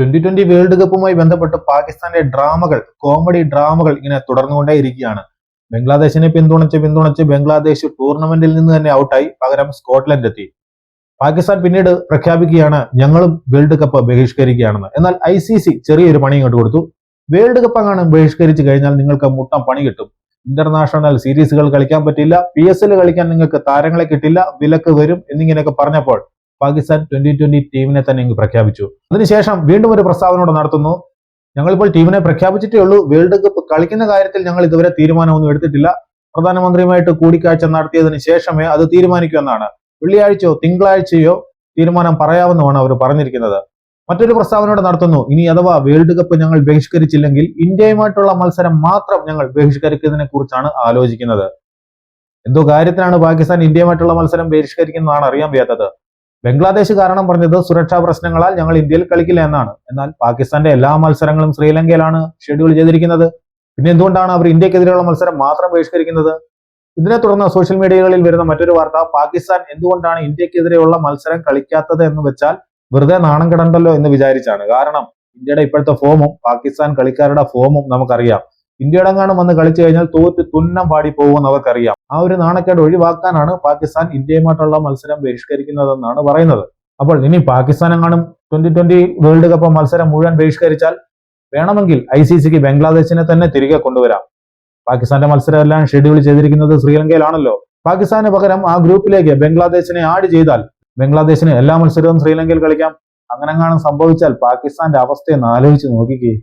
2020 world കപ്പുമായി ബന്ധപ്പെട്ട് പാകിസ്ഥാന്റെ comedy ഡ്രാമകൾ ഇങ്ങനെ തുടർന്നുകൊണ്ടേയിരിക്കുകയാണ്. ബംഗ്ലാദേശിനെ പിന്തുണച്ച് ബംഗ്ലാദേശ് ടൂർണമെന്റിൽ നിന്ന് തന്നെ ഔട്ടായി. പകരം സ്കോട്ട്ലൻഡ് എത്തി. പാകിസ്ഥാൻ പിന്നീട് പ്രഖ്യാപിക്കുകയാണ് ഞങ്ങളും വേൾഡ് കപ്പ് ബഹിഷ്കരിക്കുകയാണെന്ന്. എന്നാൽ ICC ചെറിയൊരു പണി ഇങ്ങോട്ട് കൊടുത്തു. വേൾഡ് കപ്പ് അങ്ങനെ ബഹിഷ്കരിച്ചു കഴിഞ്ഞാൽ നിങ്ങൾക്ക് മുട്ടം പണി കിട്ടും. ഇന്റർനാഷണൽ സീരീസുകൾ കളിക്കാൻ പറ്റില്ല, PSL കളിക്കാൻ നിങ്ങൾക്ക് താരങ്ങളെ കിട്ടില്ല, വിലക്ക് വരും എന്നിങ്ങനെയൊക്കെ പറഞ്ഞപ്പോൾ പാകിസ്ഥാൻ 2020 ടീമിനെ തന്നെ ഇങ്ങ് പ്രഖ്യാപിച്ചു. അതിനുശേഷം വീണ്ടും ഒരു പ്രസ്താവന നടത്തുന്നു. ഞങ്ങളിപ്പോൾ ടീമിനെ പ്രഖ്യാപിച്ചിട്ടേ ഉള്ളൂ, വേൾഡ് കപ്പ് കളിക്കുന്ന കാര്യത്തിൽ ഞങ്ങൾ ഇതുവരെ തീരുമാനമൊന്നും എടുത്തിട്ടില്ല. പ്രധാനമന്ത്രിയുമായിട്ട് കൂടിക്കാഴ്ച നടത്തിയതിനു ശേഷമേ അത് തീരുമാനിക്കുമെന്നാണ്. വെള്ളിയാഴ്ചയോ തിങ്കളാഴ്ചയോ തീരുമാനം പറയാമെന്നുമാണ് അവർ പറഞ്ഞിരിക്കുന്നത്. മറ്റൊരു പ്രസ്താവന നടത്തുന്നു. ഇനി അഥവാ വേൾഡ് കപ്പ് ഞങ്ങൾ ബഹിഷ്കരിച്ചില്ലെങ്കിൽ ഇന്ത്യയുമായിട്ടുള്ള മത്സരം മാത്രം ഞങ്ങൾ ബഹിഷ്കരിക്കുന്നതിനെ കുറിച്ചാണ് ആലോചിക്കുന്നത്. എന്തോ കാര്യത്തിനാണ് പാകിസ്ഥാൻ ഇന്ത്യയുമായിട്ടുള്ള മത്സരം ബഹിഷ്കരിക്കുന്നതാണ് അറിയാൻ വയ്യാത്തത്. ബംഗ്ലാദേശ് കാരണം പറഞ്ഞത് സുരക്ഷാ പ്രശ്നങ്ങളാൽ ഞങ്ങൾ ഇന്ത്യയിൽ കളിക്കില്ല എന്നാണ്. എന്നാൽ പാകിസ്ഥാന്റെ എല്ലാ മത്സരങ്ങളും ശ്രീലങ്കയിലാണ് ഷെഡ്യൂൾ ചെയ്തിരിക്കുന്നത്. പിന്നെ എന്തുകൊണ്ടാണ് അവർ ഇന്ത്യക്കെതിരെയുള്ള മത്സരം മാത്രം ബഹിഷ്കരിക്കുന്നത്? ഇതിനെ തുടർന്ന് സോഷ്യൽ മീഡിയകളിൽ വരുന്ന മറ്റൊരു വാർത്ത, പാകിസ്ഥാൻ എന്തുകൊണ്ടാണ് ഇന്ത്യക്കെതിരെയുള്ള മത്സരം കളിക്കാത്തത് എന്ന് വെച്ചാൽ വെറുതെ നാണം കിടണ്ടല്ലോ എന്ന് വിചാരിച്ചാണ്. കാരണം ഇന്ത്യയുടെ ഇപ്പോഴത്തെ ഫോമും പാകിസ്ഥാൻ കളിക്കാരുടെ ഫോമും നമുക്കറിയാം. ഇന്ത്യയുടെ വന്ന് കളിച്ചു കഴിഞ്ഞാൽ തോറ്റ് തുന്നം പാടി പോകുമെന്ന് അവർക്കറിയാം. ആ ഒരു നാണക്കേട് ഒഴിവാക്കാനാണ് പാകിസ്ഥാൻ ഇന്ത്യയുമായിട്ടുള്ള മത്സരം ബഹിഷ്കരിക്കുന്നതെന്നാണ് പറയുന്നത്. അപ്പോൾ ഇനി പാകിസ്ഥാൻ 2020 വേൾഡ് കപ്പ് മത്സരം മുഴുവൻ ബഹിഷ്കരിച്ചാൽ വേണമെങ്കിൽ ICCക്ക് ബംഗ്ലാദേശിനെ തന്നെ തിരികെ കൊണ്ടുവരാം. പാകിസ്ഥാന്റെ മത്സരം എല്ലാം ഷെഡ്യൂൾ ചെയ്തിരിക്കുന്നത് ശ്രീലങ്കയിലാണല്ലോ. പാകിസ്ഥാന് പകരം ആ ഗ്രൂപ്പിലേക്ക് ബംഗ്ലാദേശിനെ ആഡ് ചെയ്താൽ ബംഗ്ലാദേശിന് എല്ലാ മത്സരവും ശ്രീലങ്കയിൽ കളിക്കാം. അങ്ങനെ സംഭവിച്ചാൽ പാകിസ്ഥാന്റെ അവസ്ഥയെന്ന് ആലോചിച്ച് നോക്കിക്കേ.